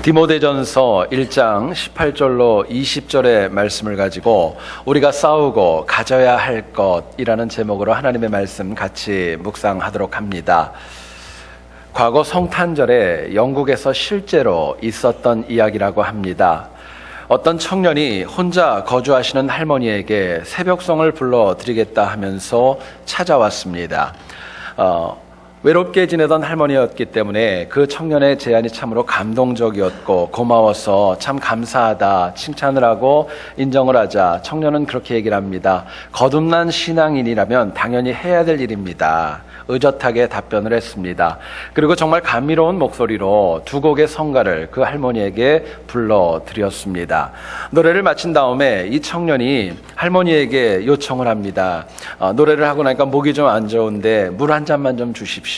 디모데전서 1장 18절로 20절의 말씀을 가지고 우리가 싸우고 가져야 할 것이라는 제목으로 하나님의 말씀 같이 묵상하도록 합니다. 과거 성탄절에 영국에서 실제로 있었던 이야기라고 합니다. 어떤 청년이 혼자 거주하시는 할머니에게 새벽송을 불러드리겠다 하면서 찾아왔습니다. 외롭게 지내던 할머니였기 때문에 그 청년의 제안이 참으로 감동적이었고 고마워서 참 감사하다 칭찬을 하고 인정을 하자 청년은 그렇게 얘기를 합니다. 거듭난 신앙인이라면 당연히 해야 될 일입니다. 의젓하게 답변을 했습니다. 그리고 정말 감미로운 목소리로 두 곡의 성가를 그 할머니에게 불러드렸습니다. 노래를 마친 다음에 이 청년이 할머니에게 요청을 합니다. 노래를 하고 나니까 목이 좀 안 좋은데 물 한 잔만 좀 주십시오.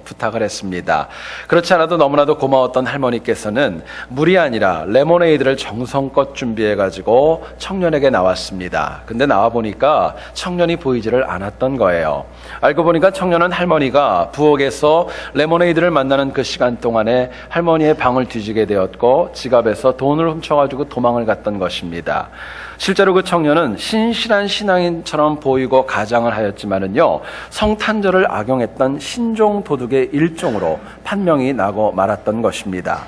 부탁을 했습니다. 그렇지 않아도 너무나도 고마웠던 할머니께서는 물이 아니라 레모네이드를 정성껏 준비해가지고 청년에게 나왔습니다. 근데 나와보니까 청년이 보이지를 않았던 거예요. 알고 보니까 청년은 할머니가 부엌에서 레모네이드를 만나는 그 시간 동안에 할머니의 방을 뒤지게 되었고 지갑에서 돈을 훔쳐가지고 도망을 갔던 것입니다. 실제로 그 청년은 신실한 신앙인처럼 보이고 가장을 하였지만은요, 성탄절을 악용했던 신종 도둑의 일종으로 판명이 나고 말았던 것입니다.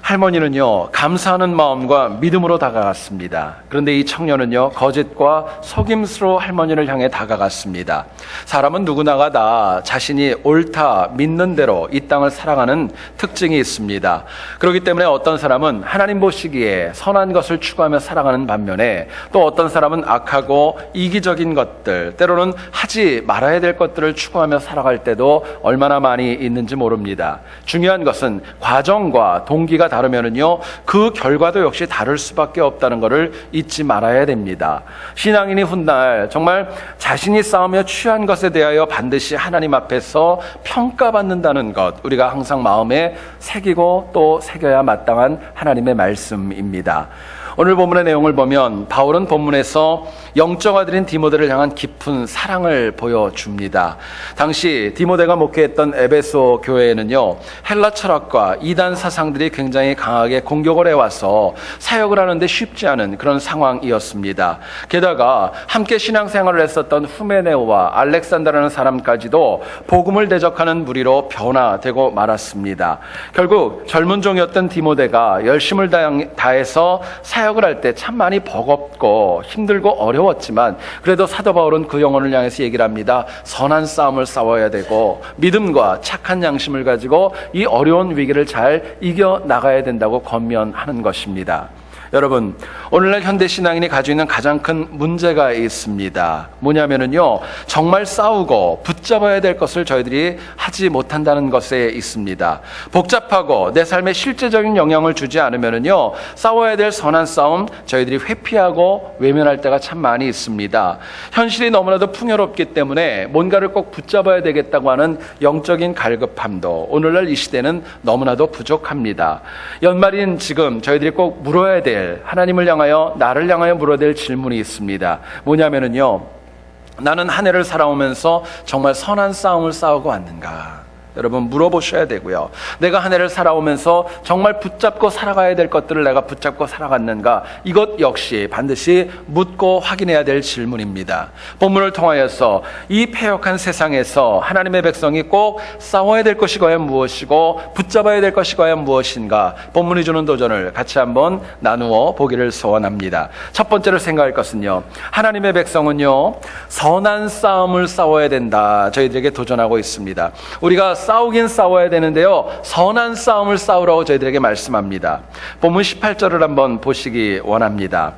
할머니는요, 감사하는 마음과 믿음으로 다가갔습니다. 그런데 이 청년은요, 거짓과 속임수로 할머니를 향해 다가갔습니다. 사람은 누구나가 다 자신이 옳다 믿는 대로 이 땅을 살아가는 특징이 있습니다. 그렇기 때문에 어떤 사람은 하나님 보시기에 선한 것을 추구하며 살아가는 반면에 또 어떤 사람은 악하고 이기적인 것들, 때로는 하지 말아야 될 것들을 추구하며 살아갈 때도 얼마나 많이 있는지 모릅니다. 중요한 것은 과정과 동기가 다르면은요, 그 결과도 역시 다를 수밖에 없다는 것을 잊지 말아야 됩니다. 신앙인이 훗날 정말 자신이 싸우며 취한 것에 대하여 반드시 하나님 앞에서 평가받는다는 것, 우리가 항상 마음에 새기고 또 새겨야 마땅한 하나님의 말씀입니다. 오늘 본문의 내용을 보면 바울은 본문에서 영적 아들인 디모데를 향한 깊은 사랑을 보여줍니다. 당시 디모데가 목회했던 에베소 교회에는요, 헬라 철학과 이단 사상들이 굉장히 강하게 공격을 해와서 사역을 하는데 쉽지 않은 그런 상황이었습니다. 게다가 함께 신앙생활을 했었던 후메네오와 알렉산더라는 사람까지도 복음을 대적하는 무리로 변화되고 말았습니다. 결국 젊은 종이었던 디모데가 열심을 다해서 사역을 할 때 참 많이 버겁고 힘들고 어려웠지만 그래도 사도 바울은 그 영혼을 향해서 얘기를 합니다. 선한 싸움을 싸워야 되고 믿음과 착한 양심을 가지고 이 어려운 위기를 잘 이겨나가야 된다고 권면하는 것입니다. 여러분, 오늘날 현대 신앙인이 가지고 있는 가장 큰 문제가 있습니다. 뭐냐면은요, 정말 싸우고 붙잡아야 될 것을 저희들이 하지 못한다는 것에 있습니다. 복잡하고 내 삶에 실제적인 영향을 주지 않으면은요, 싸워야 될 선한 싸움 저희들이 회피하고 외면할 때가 참 많이 있습니다. 현실이 너무나도 풍요롭기 때문에 뭔가를 꼭 붙잡아야 되겠다고 하는 영적인 갈급함도 오늘날 이 시대는 너무나도 부족합니다. 연말인 지금 저희들이 꼭 물어야 될, 하나님을 향하여, 나를 향하여 물어야 될 질문이 있습니다. 뭐냐면은요, 나는 한 해를 살아오면서 정말 선한 싸움을 싸우고 왔는가? 여러분, 물어보셔야 되고요. 내가 한 해를 살아오면서 정말 붙잡고 살아가야 될 것들을 내가 붙잡고 살아갔는가? 이것 역시 반드시 묻고 확인해야 될 질문입니다. 본문을 통하여서 이 패역한 세상에서 하나님의 백성이 꼭 싸워야 될 것이 과연 무엇이고 붙잡아야 될 것이 과연 무엇인가? 본문이 주는 도전을 같이 한번 나누어 보기를 소원합니다. 첫 번째로 생각할 것은요, 하나님의 백성은요, 선한 싸움을 싸워야 된다, 저희들에게 도전하고 있습니다. 우리가 싸우긴 싸워야 되는데요, 선한 싸움을 싸우라고 저희들에게 말씀합니다. 본문 18절을 한번 보시기 원합니다.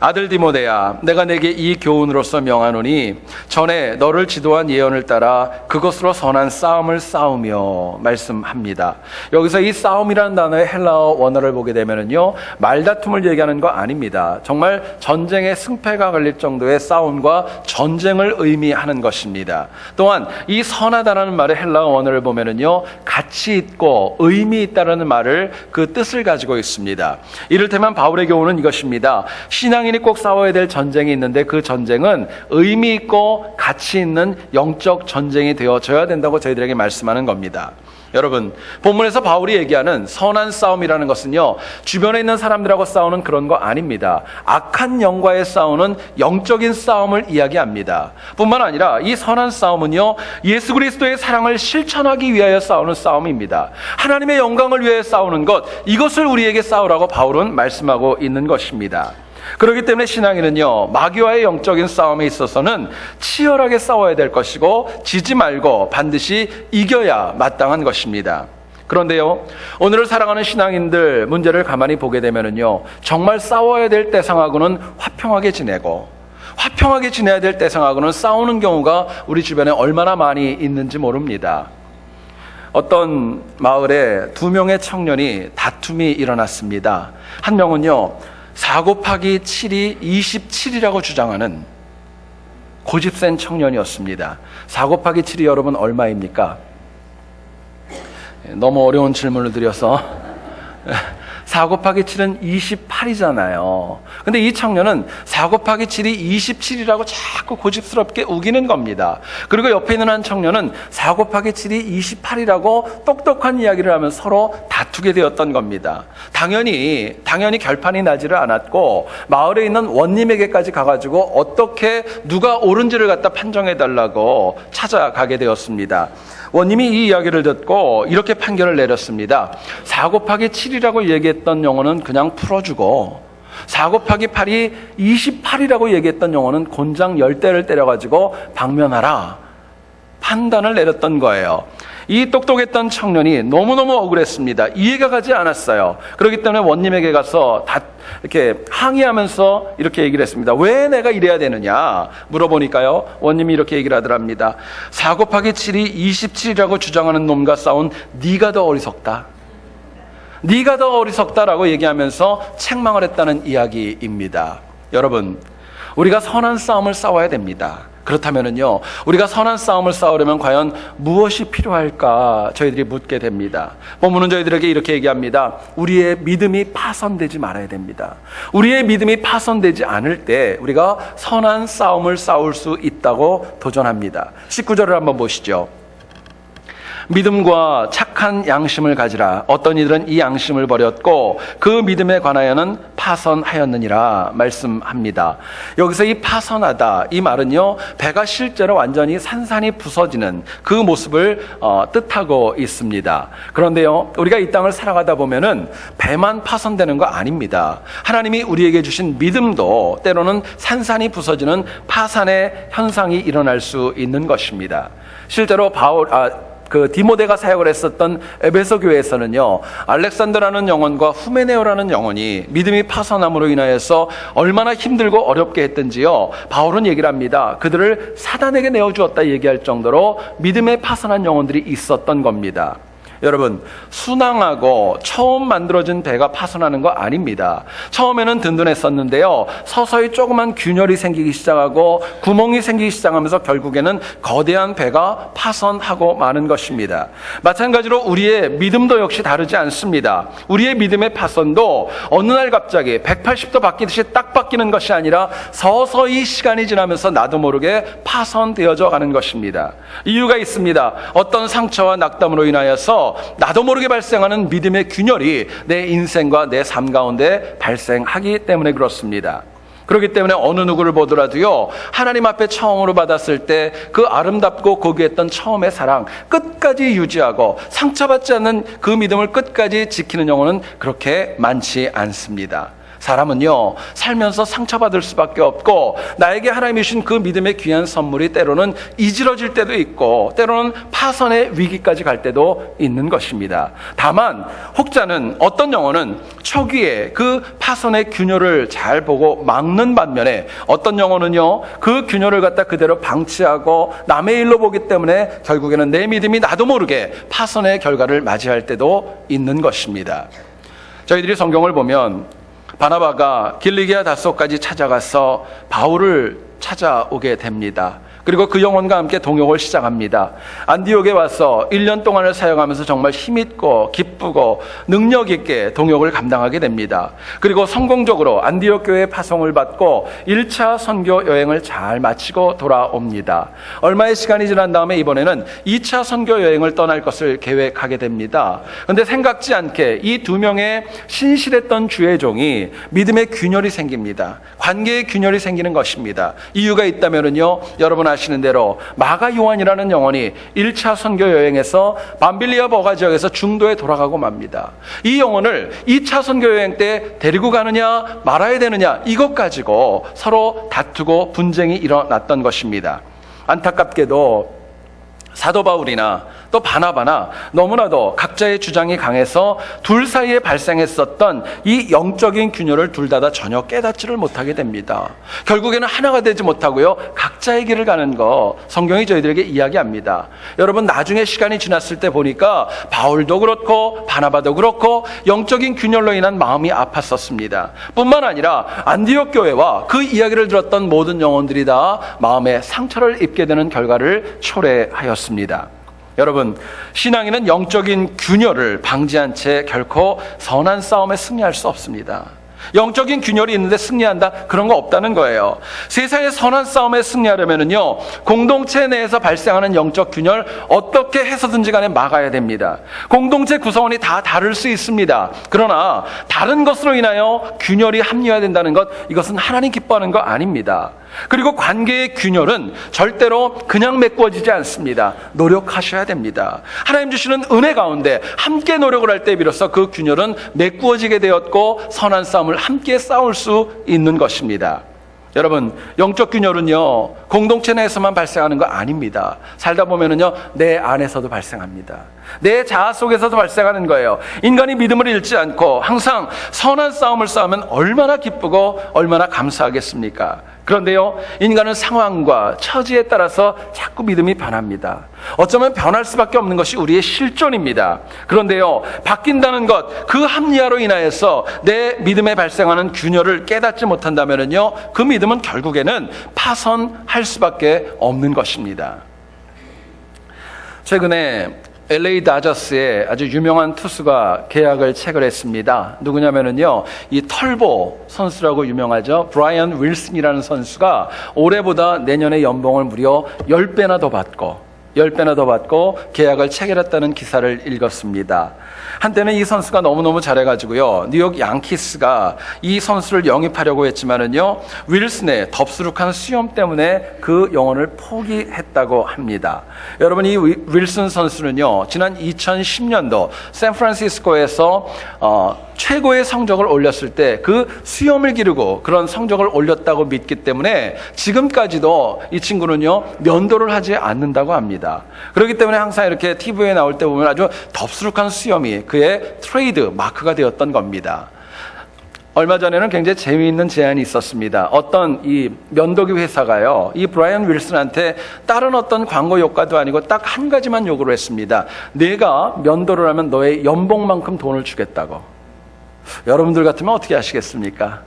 아들 디모데야, 내가 내게 이 교훈으로서 명하노니 전에 너를 지도한 예언을 따라 그것으로 선한 싸움을 싸우며 말씀합니다. 여기서 이 싸움이라는 단어의 헬라어 원어를 보게 되면은요, 말다툼을 얘기하는 거 아닙니다. 정말 전쟁의 승패가 걸릴 정도의 싸움과 전쟁을 의미하는 것입니다. 또한 이 선하다라는 말의 헬라어 원어를 보면은요, 가치 있고 의미 있다라는 말을, 그 뜻을 가지고 있습니다. 이를테면 바울의 교훈은 이것입니다. 신앙인이 꼭 싸워야 될 전쟁이 있는데 그 전쟁은 의미 있고 가치 있는 영적 전쟁이 되어져야 된다고 저희들에게 말씀하는 겁니다. 여러분, 본문에서 바울이 얘기하는 선한 싸움이라는 것은요, 주변에 있는 사람들하고 싸우는 그런 거 아닙니다. 악한 영과의 싸우는 영적인 싸움을 이야기합니다. 뿐만 아니라 이 선한 싸움은요, 예수 그리스도의 사랑을 실천하기 위하여 싸우는 싸움입니다. 하나님의 영광을 위하여 싸우는 것, 이것을 우리에게 싸우라고 바울은 말씀하고 있는 것입니다. 그렇기 때문에 신앙인은요, 마귀와의 영적인 싸움에 있어서는 치열하게 싸워야 될 것이고 지지 말고 반드시 이겨야 마땅한 것입니다. 그런데요, 오늘을 살아가는 신앙인들 문제를 가만히 보게 되면은요, 정말 싸워야 될 때상하고는 화평하게 지내고 화평하게 지내야 될 때상하고는 싸우는 경우가 우리 주변에 얼마나 많이 있는지 모릅니다. 어떤 마을에 2명의 청년이 다툼이 일어났습니다. 한 명은요, 4 곱하기 7이 27이라고 주장하는 고집센 청년이었습니다. 4 곱하기 7이 여러분 얼마입니까? 너무 어려운 질문을 드려서 4 곱하기 7은 28이잖아요. 근데 이 청년은 4 곱하기 7이 27이라고 자꾸 고집스럽게 우기는 겁니다. 그리고 옆에 있는 한 청년은 4 곱하기 7이 28이라고 똑똑한 이야기를 하면 서로 다투게 되었던 겁니다. 당연히 결판이 나지를 않았고 마을에 있는 원님에게까지 가가지고 어떻게 누가 옳은지를 갖다 판정해달라고 찾아가게 되었습니다. 원님이 이 이야기를 듣고 이렇게 판결을 내렸습니다. 4 곱하기 7이라고 얘기했던 영혼은 그냥 풀어주고 4 곱하기 8이 28이라고 얘기했던 영혼은 곤장 10대를 때려가지고 방면하라 판단을 내렸던 거예요. 이 똑똑했던 청년이 너무너무 억울했습니다. 이해가 가지 않았어요. 그렇기 때문에 원님에게 가서 이렇게 항의하면서 이렇게 얘기를 했습니다. 왜 내가 이래야 되느냐 물어보니까요, 원님이 이렇게 얘기를 하더랍니다. 4 곱하기 7이 27이라고 주장하는 놈과 싸운 네가 더 어리석다. 네가 더 어리석다라고 얘기하면서 책망을 했다는 이야기입니다. 여러분, 우리가 선한 싸움을 싸워야 됩니다. 그렇다면은요, 우리가 선한 싸움을 싸우려면 과연 무엇이 필요할까 저희들이 묻게 됩니다. 본문은 저희들에게 이렇게 얘기합니다. 우리의 믿음이 파손되지 말아야 됩니다. 우리의 믿음이 파손되지 않을 때 우리가 선한 싸움을 싸울 수 있다고 도전합니다. 19절을 한번 보시죠. 믿음과 착한 양심을 가지라. 어떤 이들은 이 양심을 버렸고 그 믿음에 관하여는 파선하였느니라 말씀합니다. 여기서 이 파선하다, 이 말은요, 배가 실제로 완전히 산산이 부서지는 그 모습을 뜻하고 있습니다. 그런데요, 우리가 이 땅을 살아가다 보면은 배만 파손되는 거 아닙니다. 하나님이 우리에게 주신 믿음도 때로는 산산이 부서지는 파산의 현상이 일어날 수 있는 것입니다. 실제로 디모데가 사역을 했었던 에베소 교회에서는요, 알렉산더라는 영혼과 후메네오라는 영혼이 믿음이 파손함으로 인하여서 얼마나 힘들고 어렵게 했던지요, 바울은 얘기를 합니다. 그들을 사단에게 내어주었다 얘기할 정도로 믿음에 파손한 영혼들이 있었던 겁니다. 여러분, 순항하고 처음 만들어진 배가 파손하는 거 아닙니다. 처음에는 든든했었는데요, 서서히 조그만 균열이 생기기 시작하고 구멍이 생기기 시작하면서 결국에는 거대한 배가 파손하고 마는 것입니다. 마찬가지로 우리의 믿음도 역시 다르지 않습니다. 우리의 믿음의 파손도 어느 날 갑자기 180도 바뀌듯이 딱 바뀌는 것이 아니라 서서히 시간이 지나면서 나도 모르게 파손되어져 가는 것입니다. 이유가 있습니다. 어떤 상처와 낙담으로 인하여서 나도 모르게 발생하는 믿음의 균열이 내 인생과 내 삶 가운데 발생하기 때문에 그렇습니다. 그렇기 때문에 어느 누구를 보더라도요, 하나님 앞에 처음으로 받았을 때 그 아름답고 고귀했던 처음의 사랑 끝까지 유지하고 상처받지 않는 그 믿음을 끝까지 지키는 영혼은 그렇게 많지 않습니다. 사람은요, 살면서 상처받을 수밖에 없고 나에게 하나님이 주신 그 믿음의 귀한 선물이 때로는 이지러질 때도 있고 때로는 파선의 위기까지 갈 때도 있는 것입니다. 다만 혹자는, 어떤 영혼은 초기에 그 파선의 균열을 잘 보고 막는 반면에 어떤 영혼은요, 그 균열을 갖다 그대로 방치하고 남의 일로 보기 때문에 결국에는 내 믿음이 나도 모르게 파선의 결과를 맞이할 때도 있는 것입니다. 저희들이 성경을 보면 바나바가 길리기아 다소까지 찾아가서 바울을 찾아오게 됩니다. 그리고 그 영혼과 함께 동역을 시작합니다. 안디옥에 와서 1년 동안을 사역하면서 정말 힘있고 기쁘고 능력 있게 동역을 감당하게 됩니다. 그리고 성공적으로 안디옥 교회에 파송을 받고 1차 선교 여행을 잘 마치고 돌아옵니다. 얼마의 시간이 지난 다음에 이번에는 2차 선교 여행을 떠날 것을 계획하게 됩니다. 그런데 생각지 않게 이 두 명의 신실했던 주의 종이 믿음의 균열이 생깁니다. 관계의 균열이 생기는 것입니다. 이유가 있다면요, 여러분 아시는 대로 마가 요한이라는 영혼이 1차 선교 여행에서 밤빌리아 버가 지역에서 중도에 돌아가고 맙니다. 이 영혼을 2차 선교 여행 때 데리고 가느냐 말아야 되느냐 이것 가지고 서로 다투고 분쟁이 일어났던 것입니다. 안타깝게도 사도 바울이나 또 바나바나 너무나도 각자의 주장이 강해서 둘 사이에 발생했었던 이 영적인 균열을 둘 다 전혀 깨닫지를 못하게 됩니다. 결국에는 하나가 되지 못하고요, 각자의 길을 가는 거 성경이 저희들에게 이야기합니다. 여러분, 나중에 시간이 지났을 때 보니까 바울도 그렇고 바나바도 그렇고 영적인 균열로 인한 마음이 아팠었습니다. 뿐만 아니라 안디옥 교회와 그 이야기를 들었던 모든 영혼들이 다 마음에 상처를 입게 되는 결과를 초래하였습니다. 여러분, 신앙인은 영적인 균열을 방지한 채 결코 선한 싸움에 승리할 수 없습니다. 영적인 균열이 있는데 승리한다? 그런 거 없다는 거예요. 세상의 선한 싸움에 승리하려면요, 공동체 내에서 발생하는 영적 균열 어떻게 해서든지 간에 막아야 됩니다. 공동체 구성원이 다 다를 수 있습니다. 그러나 다른 것으로 인하여 균열이 합리화된다는 것, 이것은 하나님 기뻐하는 거 아닙니다. 그리고 관계의 균열은 절대로 그냥 메꾸어지지 않습니다. 노력하셔야 됩니다. 하나님 주시는 은혜 가운데 함께 노력을 할 때 비로소 그 균열은 메꾸어지게 되었고 선한 싸움을 함께 싸울 수 있는 것입니다. 여러분, 영적 균열은요, 공동체 내에서만 발생하는 거 아닙니다. 살다 보면은요, 내 안에서도 발생합니다. 내 자아 속에서도 발생하는 거예요. 인간이 믿음을 잃지 않고 항상 선한 싸움을 싸우면 얼마나 기쁘고 얼마나 감사하겠습니까? 그런데요, 인간은 상황과 처지에 따라서 자꾸 믿음이 변합니다. 어쩌면 변할 수밖에 없는 것이 우리의 실존입니다. 그런데요, 바뀐다는 것, 그 합리화로 인하여서 내 믿음에 발생하는 균열을 깨닫지 못한다면요, 그 믿음은 결국에는 파손할 수밖에 없는 것입니다. 최근에 LA 다저스의 아주 유명한 투수가 계약을 체결했습니다. 누구냐면요, 이 털보 선수라고 유명하죠. 브라이언 윌슨이라는 선수가 올해보다 내년에 연봉을 무려 10배나 더 받고 계약을 체결했다는 기사를 읽었습니다. 한때는 이 선수가 너무너무 잘해가지고요, 뉴욕 양키스가 이 선수를 영입하려고 했지만은요, 윌슨의 덥수룩한 수염 때문에 그 영혼을 포기했다고 합니다. 여러분, 이 윌슨 선수는요, 지난 2010년도 샌프란시스코에서 최고의 성적을 올렸을 때 그 수염을 기르고 그런 성적을 올렸다고 믿기 때문에 지금까지도 이 친구는요, 면도를 하지 않는다고 합니다. 그렇기 때문에 항상 이렇게 TV에 나올 때 보면 아주 덥수룩한 수염이 그의 트레이드 마크가 되었던 겁니다. 얼마 전에는 굉장히 재미있는 제안이 있었습니다. 어떤 이 면도기 회사가요, 이 브라이언 윌슨한테 다른 어떤 광고 효과도 아니고 딱 한 가지만 요구를 했습니다. 내가 면도를 하면 너의 연봉만큼 돈을 주겠다고. 여러분들 같으면 어떻게 하시겠습니까?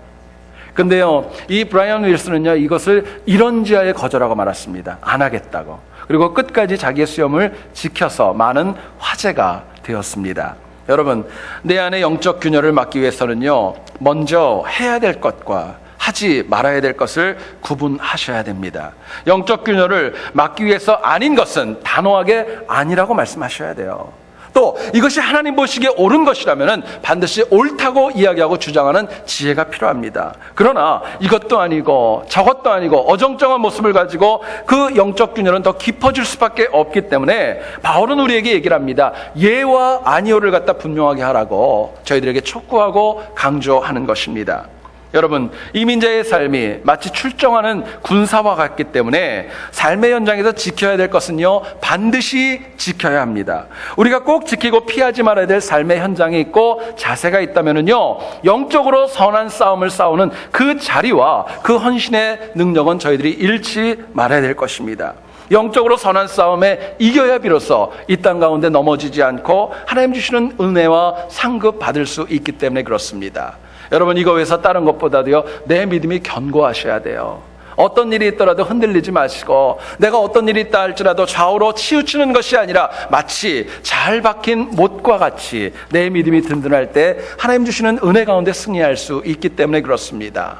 근데요, 이 브라이언 윌슨은요, 이것을 이런지하에 거절하고 말았습니다. 안 하겠다고. 그리고 끝까지 자기의 수염을 지켜서 많은 화제가 되었습니다. 여러분, 내 안의 영적 균열을 막기 위해서는요, 먼저 해야 될 것과 하지 말아야 될 것을 구분하셔야 됩니다. 영적 균열을 막기 위해서 아닌 것은 단호하게 아니라고 말씀하셔야 돼요. 또 이것이 하나님 보시기에 옳은 것이라면 반드시 옳다고 이야기하고 주장하는 지혜가 필요합니다. 그러나 이것도 아니고 저것도 아니고 어정쩡한 모습을 가지고 그 영적 균열은 더 깊어질 수밖에 없기 때문에 바울은 우리에게 얘기를 합니다. 예와 아니오를 갖다 분명하게 하라고 저희들에게 촉구하고 강조하는 것입니다. 여러분, 이민자의 삶이 마치 출정하는 군사와 같기 때문에 삶의 현장에서 지켜야 될 것은요, 반드시 지켜야 합니다. 우리가 꼭 지키고 피하지 말아야 될 삶의 현장이 있고 자세가 있다면요, 영적으로 선한 싸움을 싸우는 그 자리와 그 헌신의 능력은 저희들이 잃지 말아야 될 것입니다. 영적으로 선한 싸움에 이겨야 비로소 이 땅 가운데 넘어지지 않고 하나님 주시는 은혜와 상급 받을 수 있기 때문에 그렇습니다. 여러분, 이거 위해서 다른 것보다도요, 내 믿음이 견고하셔야 돼요. 어떤 일이 있더라도 흔들리지 마시고, 내가 어떤 일이 있다 할지라도 좌우로 치우치는 것이 아니라 마치 잘 박힌 못과 같이 내 믿음이 든든할 때 하나님 주시는 은혜 가운데 승리할 수 있기 때문에 그렇습니다.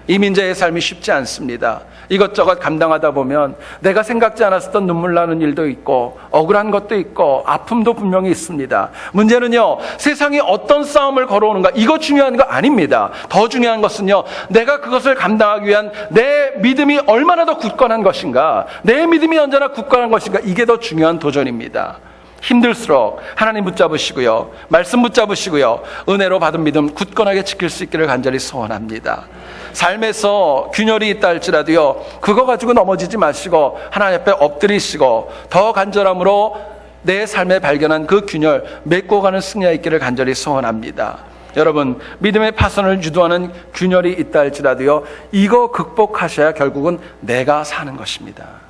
이민자의 삶이 쉽지 않습니다. 이것저것 감당하다 보면 내가 생각지 않았었던 눈물 나는 일도 있고 억울한 것도 있고 아픔도 분명히 있습니다. 문제는요, 세상이 어떤 싸움을 걸어오는가, 이거 중요한 거 아닙니다. 더 중요한 것은요, 내가 그것을 감당하기 위한 내 믿음이 얼마나 더 굳건한 것인가, 내 믿음이 언제나 굳건한 것인가, 이게 더 중요한 도전입니다. 힘들수록 하나님 붙잡으시고요, 말씀 붙잡으시고요, 은혜로 받은 믿음 굳건하게 지킬 수 있기를 간절히 소원합니다. 삶에서 균열이 있다 할지라도요, 그거 가지고 넘어지지 마시고 하나님 앞에 엎드리시고 더 간절함으로 내 삶에 발견한 그 균열 맺고 가는 승리가 있기를 간절히 소원합니다. 여러분, 믿음의 파선을 유도하는 균열이 있다 할지라도요, 이거 극복하셔야 결국은 내가 사는 것입니다.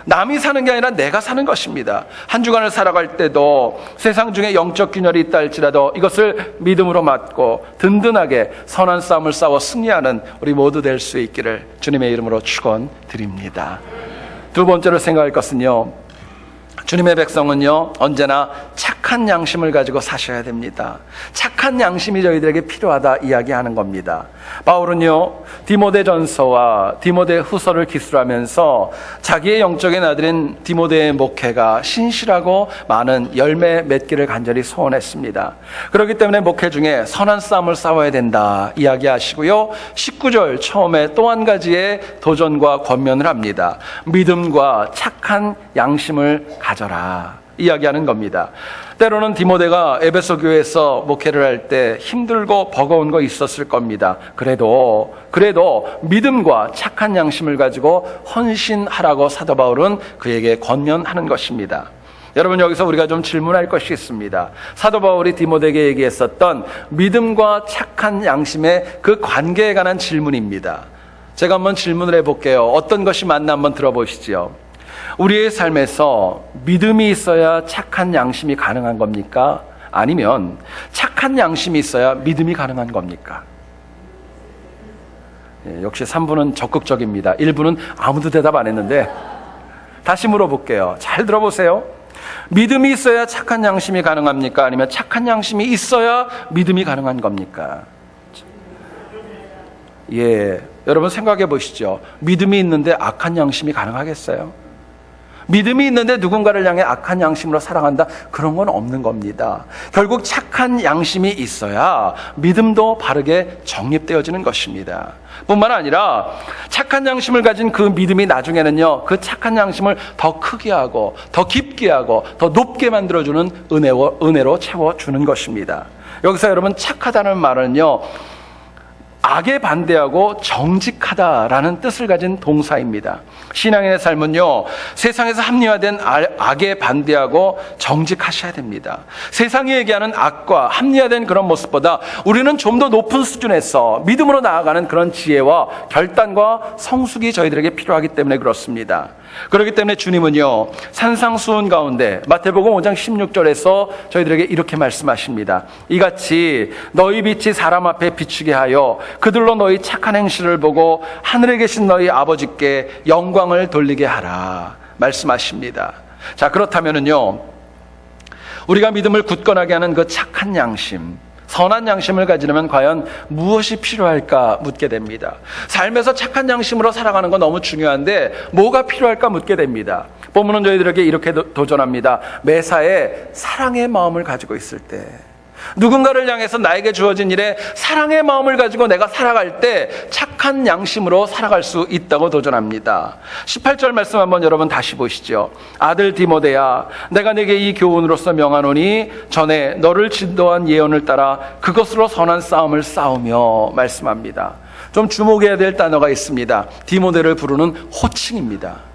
남이 사는 게 아니라 내가 사는 것입니다. 한 주간을 살아갈 때도 세상 중에 영적 균열이 있다 할지라도 이것을 믿음으로 맞고 든든하게 선한 싸움을 싸워 승리하는 우리 모두 될 수 있기를 주님의 이름으로 축원드립니다. 두 번째로 생각할 것은요, 주님의 백성은요, 언제나 착한 양심을 가지고 사셔야 됩니다. 착한 양심이 저희들에게 필요하다 이야기하는 겁니다. 바울은요, 디모데전서와 디모데후서를 기술하면서 자기의 영적인 아들인 디모데의 목회가 신실하고 많은 열매 맺기를 간절히 소원했습니다. 그렇기 때문에 목회 중에 선한 싸움을 싸워야 된다 이야기하시고요, 19절 처음에 또 한 가지의 도전과 권면을 합니다. 믿음과 착한 양심을 가져라 이야기하는 겁니다. 때로는 디모데가 에베소 교회에서 목회를 할 때 힘들고 버거운 거 있었을 겁니다. 그래도 믿음과 착한 양심을 가지고 헌신하라고 사도 바울은 그에게 권면하는 것입니다. 여러분, 여기서 우리가 좀 질문할 것이 있습니다. 사도 바울이 디모데에게 얘기했었던 믿음과 착한 양심의 그 관계에 관한 질문입니다. 제가 한번 질문을 해볼게요. 어떤 것이 맞나 한번 들어보시죠. 우리의 삶에서 믿음이 있어야 착한 양심이 가능한 겁니까? 아니면 착한 양심이 있어야 믿음이 가능한 겁니까? 역시 3부는 적극적입니다. 1부는 아무도 대답 안 했는데 다시 물어볼게요. 잘 들어보세요. 믿음이 있어야 착한 양심이 가능합니까? 아니면 착한 양심이 있어야 믿음이 가능한 겁니까? 여러분 생각해 보시죠. 믿음이 있는데 악한 양심이 가능하겠어요? 믿음이 있는데 누군가를 향해 악한 양심으로 사랑한다? 그런 건 없는 겁니다. 결국 착한 양심이 있어야 믿음도 바르게 정립되어지는 것입니다. 뿐만 아니라 착한 양심을 가진 그 믿음이 나중에는요, 그 착한 양심을 더 크게 하고 더 깊게 하고 더 높게 만들어주는 은혜로 채워주는 것입니다. 여기서 여러분, 착하다는 말은요, 악에 반대하고 정직하다라는 뜻을 가진 동사입니다. 신앙인의 삶은요, 세상에서 합리화된 악에 반대하고 정직하셔야 됩니다. 세상이 얘기하는 악과 합리화된 그런 모습보다 우리는 좀 더 높은 수준에서 믿음으로 나아가는 그런 지혜와 결단과 성숙이 저희들에게 필요하기 때문에 그렇습니다. 그렇기 때문에 주님은요, 산상수훈 가운데 마태복음 5장 16절에서 저희들에게 이렇게 말씀하십니다. 이같이 너희 빛이 사람 앞에 비추게 하여 그들로 너희 착한 행실을 보고 하늘에 계신 너희 아버지께 영광을 돌리게 하라 말씀하십니다. 자, 그렇다면은요, 우리가 믿음을 굳건하게 하는 그 착한 양심, 선한 양심을 가지려면 과연 무엇이 필요할까 묻게 됩니다. 삶에서 착한 양심으로 살아가는 건 너무 중요한데 뭐가 필요할까 묻게 됩니다. 본문은 저희들에게 이렇게 도전합니다. 매사에 사랑의 마음을 가지고 있을 때, 누군가를 향해서 나에게 주어진 일에 사랑의 마음을 가지고 내가 살아갈 때 착한 양심으로 살아갈 수 있다고 도전합니다. 18절 말씀 한번 여러분 다시 보시죠. 아들 디모데야, 내가 네게 이 교훈으로서 명하노니 전에 너를 진도한 예언을 따라 그것으로 선한 싸움을 싸우며 말씀합니다. 좀 주목해야 될 단어가 있습니다. 디모데를 부르는 호칭입니다.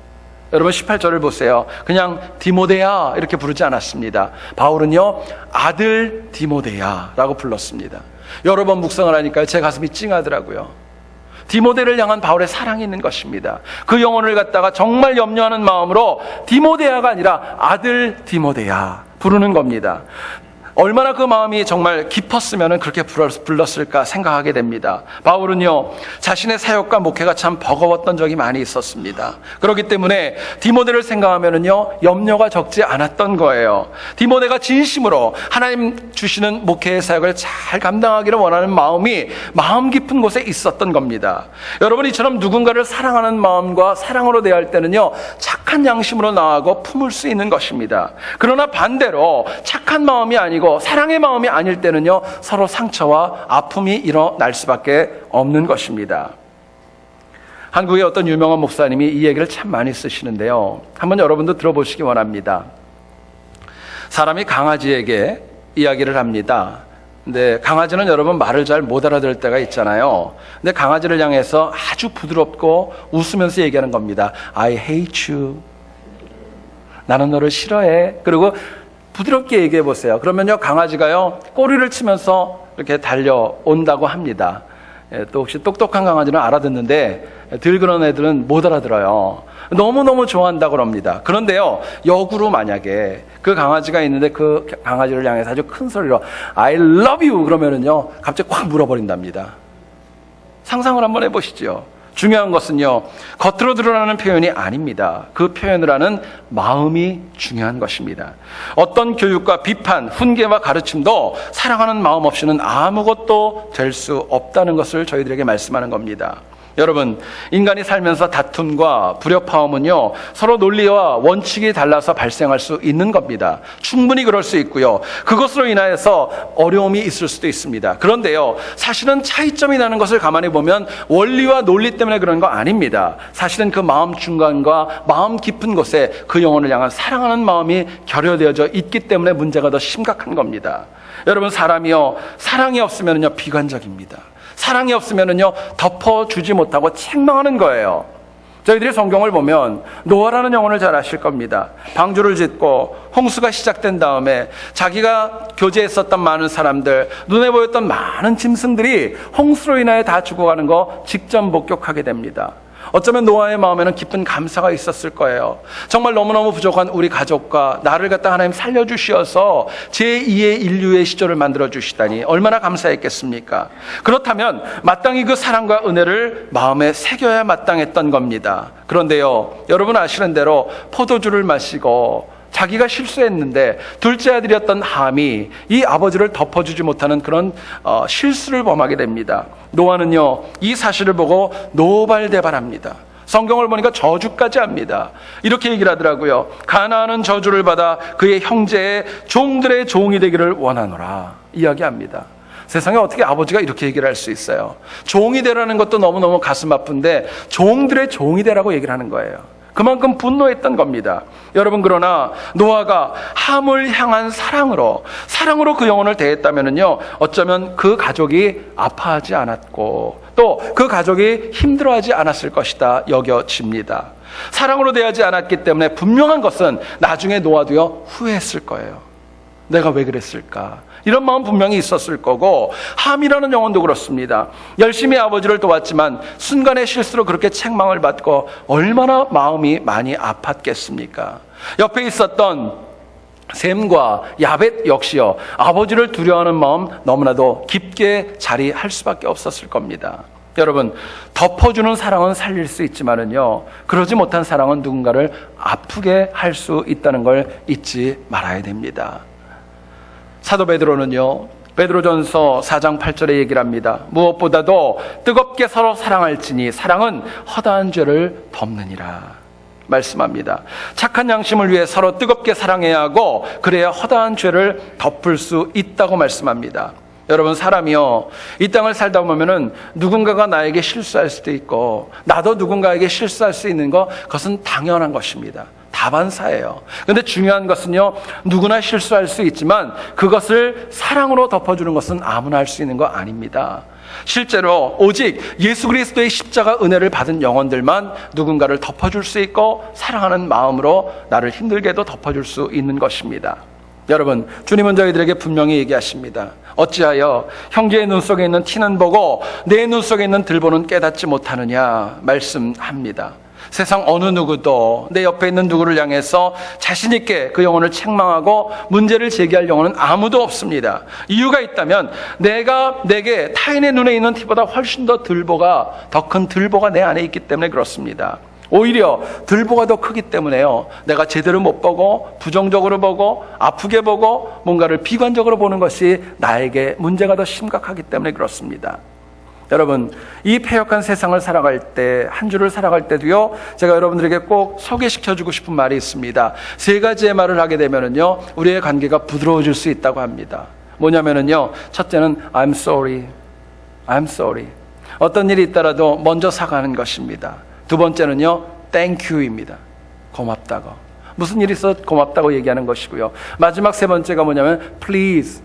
여러분 18절을 보세요. 그냥 디모데야 이렇게 부르지 않았습니다. 바울은요, 아들 디모데야 라고 불렀습니다. 여러 번 묵상을 하니까 제 가슴이 찡하더라고요. 디모데를 향한 바울의 사랑이 있는 것입니다. 그 영혼을 갖다가 정말 염려하는 마음으로 디모데야가 아니라 아들 디모데야 부르는 겁니다. 얼마나 그 마음이 정말 깊었으면 그렇게 불렀을까 생각하게 됩니다. 바울은요, 자신의 사역과 목회가 참 버거웠던 적이 많이 있었습니다. 그렇기 때문에 디모데를 생각하면은요, 염려가 적지 않았던 거예요. 디모데가 진심으로 하나님 주시는 목회의 사역을 잘 감당하기를 원하는 마음이 마음 깊은 곳에 있었던 겁니다. 여러분, 이처럼 누군가를 사랑하는 마음과 사랑으로 대할 때는요, 착한 양심으로 나아가고 품을 수 있는 것입니다. 그러나 반대로 착한 마음이 아니고 사랑의 마음이 아닐 때는요, 서로 상처와 아픔이 일어날 수밖에 없는 것입니다. 한국의 어떤 유명한 목사님이 이 얘기를 참 많이 쓰시는데요, 한번 여러분도 들어보시기 원합니다. 사람이 강아지에게 이야기를 합니다. 근데 강아지는 여러분 말을 잘 못 알아들을 때가 있잖아요. 근데 강아지를 향해서 아주 부드럽고 웃으면서 얘기하는 겁니다. I hate you. 나는 너를 싫어해. 그리고 부드럽게 얘기해 보세요. 그러면요, 강아지가요, 꼬리를 치면서 이렇게 달려온다고 합니다. 또 혹시 똑똑한 강아지는 알아듣는데 덜 그런 애들은 못 알아들어요. 너무너무 좋아한다고 그럽니다. 그런데요, 역으로 만약에 그 강아지가 있는데 그 강아지를 향해서 아주 큰 소리로 I love you 그러면은요, 갑자기 확 물어버린답니다. 상상을 한번 해보시죠. 중요한 것은요, 겉으로 드러나는 표현이 아닙니다. 그 표현을 하는 마음이 중요한 것입니다. 어떤 교육과 비판, 훈계와 가르침도 사랑하는 마음 없이는 아무것도 될 수 없다는 것을 저희들에게 말씀하는 겁니다. 여러분, 인간이 살면서 다툼과 불협화음은요, 서로 논리와 원칙이 달라서 발생할 수 있는 겁니다. 충분히 그럴 수 있고요, 그것으로 인하여서 어려움이 있을 수도 있습니다. 그런데요, 사실은 차이점이 나는 것을 가만히 보면 원리와 논리 때문에 그런 거 아닙니다. 사실은 그 마음 중간과 마음 깊은 곳에 그 영혼을 향한 사랑하는 마음이 결여되어져 있기 때문에 문제가 더 심각한 겁니다. 여러분, 사람이요, 사랑이 없으면요, 비관적입니다. 사랑이 없으면은요, 덮어주지 못하고 책망하는 거예요. 저희들이 성경을 보면 노아라는 영혼을 잘 아실 겁니다. 방주를 짓고 홍수가 시작된 다음에 자기가 교제했었던 많은 사람들, 눈에 보였던 많은 짐승들이 홍수로 인하여 다 죽어가는 거 직접 목격하게 됩니다. 어쩌면 노아의 마음에는 깊은 감사가 있었을 거예요. 정말 너무너무 부족한 우리 가족과 나를 갖다 하나님 살려주시어서 제2의 인류의 시절을 만들어주시다니 얼마나 감사했겠습니까? 그렇다면 마땅히 그 사랑과 은혜를 마음에 새겨야 마땅했던 겁니다. 그런데요, 여러분 아시는 대로 포도주를 마시고 자기가 실수했는데 둘째 아들이었던 함이 이 아버지를 덮어주지 못하는 그런 실수를 범하게 됩니다. 노아는요, 이 사실을 보고 노발대발합니다. 성경을 보니까 저주까지 합니다. 이렇게 얘기를 하더라고요. 가나안은 저주를 받아 그의 형제의 종들의 종이 되기를 원하노라 이야기합니다. 세상에 어떻게 아버지가 이렇게 얘기를 할 수 있어요? 종이 되라는 것도 너무너무 가슴 아픈데 종들의 종이 되라고 얘기를 하는 거예요. 그만큼 분노했던 겁니다. 여러분, 그러나 노아가 함을 향한 사랑으로 그 영혼을 대했다면요, 어쩌면 그 가족이 아파하지 않았고 또 그 가족이 힘들어하지 않았을 것이다 여겨집니다. 사랑으로 대하지 않았기 때문에 분명한 것은 나중에 노아도요, 후회했을 거예요. 내가 왜 그랬을까? 이런 마음 분명히 있었을 거고, 함이라는 영혼도 그렇습니다. 열심히 아버지를 도왔지만 순간의 실수로 그렇게 책망을 받고 얼마나 마음이 많이 아팠겠습니까? 옆에 있었던 셈과 야벳 역시요, 아버지를 두려워하는 마음 너무나도 깊게 자리할 수밖에 없었을 겁니다. 여러분, 덮어주는 사랑은 살릴 수 있지만은요, 그러지 못한 사랑은 누군가를 아프게 할 수 있다는 걸 잊지 말아야 됩니다. 사도 베드로는요, 베드로전서 4장 8절에 얘기를 합니다. 무엇보다도 뜨겁게 서로 사랑할지니 사랑은 허다한 죄를 덮느니라 말씀합니다. 착한 양심을 위해 서로 뜨겁게 사랑해야 하고 그래야 허다한 죄를 덮을 수 있다고 말씀합니다. 여러분, 사람이요, 이 땅을 살다 보면은 누군가가 나에게 실수할 수도 있고 나도 누군가에게 실수할 수 있는 거, 그것은 당연한 것입니다. 다반사예요. 그런데 중요한 것은요, 누구나 실수할 수 있지만 그것을 사랑으로 덮어주는 것은 아무나 할 수 있는 거 아닙니다. 실제로 오직 예수 그리스도의 십자가 은혜를 받은 영혼들만 누군가를 덮어줄 수 있고 사랑하는 마음으로 나를 힘들게도 덮어줄 수 있는 것입니다. 여러분, 주님은 저희들에게 분명히 얘기하십니다. 어찌하여 형제의 눈 속에 있는 티는 보고 내 눈 속에 있는 들보는 깨닫지 못하느냐 말씀합니다. 세상 어느 누구도 내 옆에 있는 누구를 향해서 자신 있게 그 영혼을 책망하고 문제를 제기할 영혼은 아무도 없습니다. 이유가 있다면 내게 타인의 눈에 있는 티보다 훨씬 더 큰 들보가 내 안에 있기 때문에 그렇습니다. 오히려 들보가 더 크기 때문에요. 내가 제대로 못 보고 부정적으로 보고 아프게 보고 뭔가를 비관적으로 보는 것이 나에게 문제가 더 심각하기 때문에 그렇습니다. 여러분, 이 패역한 세상을 살아갈 때, 한 주를 살아갈 때도요, 제가 여러분들에게 꼭 소개시켜주고 싶은 말이 있습니다. 3가지의 말을 하게 되면은요, 우리의 관계가 부드러워질 수 있다고 합니다. 뭐냐면은요, 첫째는 I'm sorry, I'm sorry. 어떤 일이 있더라도 먼저 사과하는 것입니다. 두 번째는요, thank you입니다. 고맙다고. 무슨 일이 있어 고맙다고 얘기하는 것이고요. 마지막 3번째가 뭐냐면 please.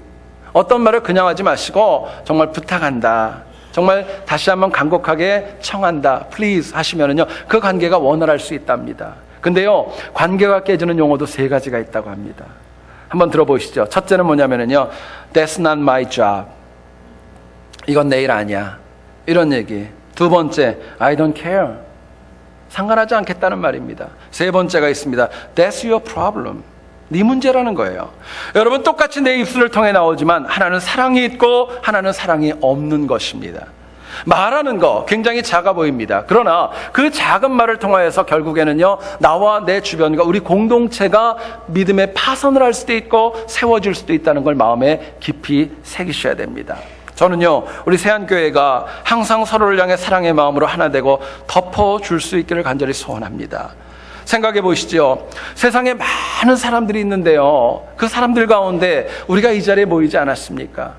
어떤 말을 그냥 하지 마시고 정말 부탁한다. 정말 다시 한번 간곡하게 청한다. please 하시면은요, 그 관계가 원활할 수 있답니다. 근데요, 관계가 깨지는 용어도 3가지가 있다고 합니다. 한번 들어보시죠. 첫째는 뭐냐면은요, that's not my job. 이건 내 일 아니야. 이런 얘기. 두 번째, I don't care. 상관하지 않겠다는 말입니다. 3번째가 있습니다. That's your problem. 네 문제라는 거예요. 여러분, 똑같이 내 입술을 통해 나오지만 하나는 사랑이 있고 하나는 사랑이 없는 것입니다. 말하는 거 굉장히 작아 보입니다. 그러나 그 작은 말을 통하여서 결국에는요, 나와 내 주변과 우리 공동체가 믿음의 파선을 할 수도 있고 세워질 수도 있다는 걸 마음에 깊이 새기셔야 됩니다. 저는요, 우리 세안교회가 항상 서로를 향해 사랑의 마음으로 하나 되고 덮어줄 수 있기를 간절히 소원합니다. 생각해 보시죠. 세상에 많은 사람들이 있는데요, 그 사람들 가운데 우리가 이 자리에 모이지 않았습니까?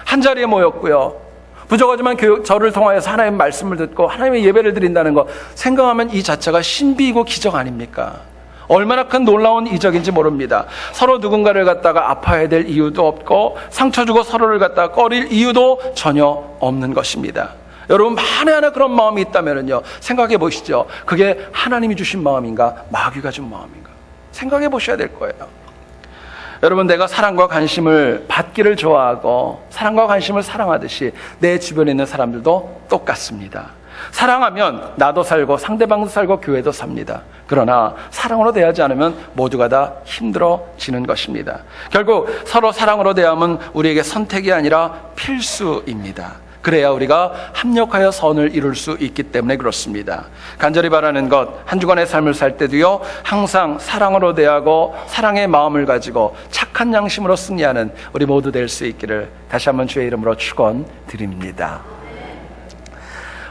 한 자리에 모였고요, 부족하지만 저를 통하여서 하나님의 말씀을 듣고 하나님의 예배를 드린다는 거 생각하면 이 자체가 신비이고 기적 아닙니까? 얼마나 큰 놀라운 이적인지 모릅니다. 서로 누군가를 갖다가 아파야 될 이유도 없고 상처 주고 서로를 갖다가 꺼릴 이유도 전혀 없는 것입니다. 여러분, 만에 하나 그런 마음이 있다면요, 생각해 보시죠. 그게 하나님이 주신 마음인가 마귀가 준 마음인가 생각해 보셔야 될 거예요. 여러분, 내가 사랑과 관심을 받기를 좋아하고 사랑과 관심을 사랑하듯이 내 주변에 있는 사람들도 똑같습니다. 사랑하면 나도 살고 상대방도 살고 교회도 삽니다. 그러나 사랑으로 대하지 않으면 모두가 다 힘들어지는 것입니다. 결국 서로 사랑으로 대하면 우리에게 선택이 아니라 필수입니다. 그래야 우리가 합력하여 선을 이룰 수 있기 때문에 그렇습니다. 간절히 바라는 것, 한 주간의 삶을 살 때도요, 항상 사랑으로 대하고 사랑의 마음을 가지고 착한 양심으로 승리하는 우리 모두 될 수 있기를 다시 한번 주의 이름으로 축원드립니다.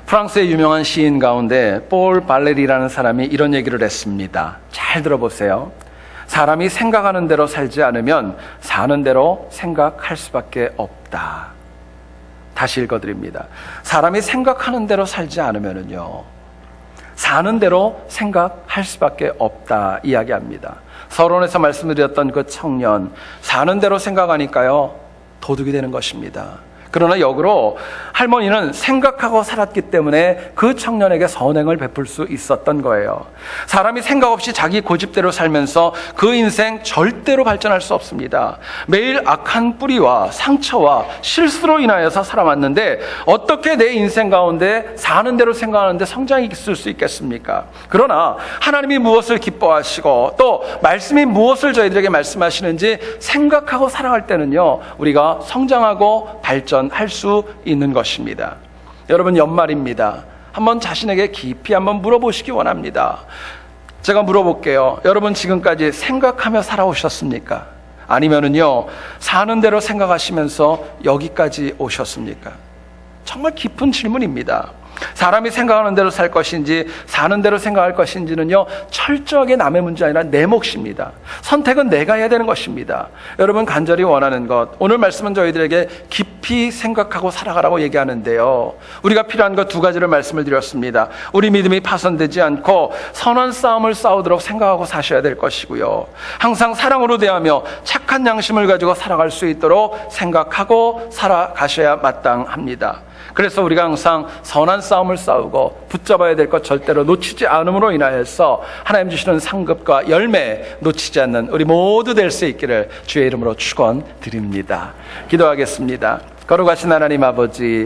프랑스의 유명한 시인 가운데 폴 발레리라는 사람이 이런 얘기를 했습니다. 잘 들어보세요. 사람이 생각하는 대로 살지 않으면 사는 대로 생각할 수밖에 없다. 다시 읽어드립니다. 사람이 생각하는 대로 살지 않으면요, 사는 대로 생각할 수밖에 없다 이야기합니다. 서론에서 말씀드렸던 그 청년, 사는 대로 생각하니까요, 도둑이 되는 것입니다. 그러나 역으로 할머니는 생각하고 살았기 때문에 그 청년에게 선행을 베풀 수 있었던 거예요. 사람이 생각 없이 자기 고집대로 살면서 그 인생 절대로 발전할 수 없습니다. 매일 악한 뿌리와 상처와 실수로 인하여서 살아왔는데 어떻게 내 인생 가운데 사는 대로 생각하는데 성장이 있을 수 있겠습니까? 그러나 하나님이 무엇을 기뻐하시고 또 말씀이 무엇을 저희들에게 말씀하시는지 생각하고 살아갈 때는요, 우리가 성장하고 발전할 수 있는 것입니다. 여러분, 연말입니다. 한번 자신에게 깊이 한번 물어보시기 원합니다. 제가 물어볼게요. 여러분, 지금까지 생각하며 살아오셨습니까? 아니면은요, 사는 대로 생각하시면서 여기까지 오셨습니까? 정말 깊은 질문입니다. 사람이 생각하는 대로 살 것인지 사는 대로 생각할 것인지는요, 철저하게 남의 문제 아니라 내 몫입니다. 선택은 내가 해야 되는 것입니다. 여러분, 간절히 원하는 것, 오늘 말씀은 저희들에게 깊이 생각하고 살아가라고 얘기하는데요, 우리가 필요한 것 2가지를 말씀을 드렸습니다. 우리 믿음이 파손되지 않고 선한 싸움을 싸우도록 생각하고 사셔야 될 것이고요, 항상 사랑으로 대하며 착한 양심을 가지고 살아갈 수 있도록 생각하고 살아가셔야 마땅합니다. 그래서 우리가 항상 선한 싸움을 싸우고 붙잡아야 될 것 절대로 놓치지 않음으로 인하여서 하나님 주시는 상급과 열매 놓치지 않는 우리 모두 될 수 있기를 주의 이름으로 축원드립니다. 기도하겠습니다. 거룩하신 하나님 아버지,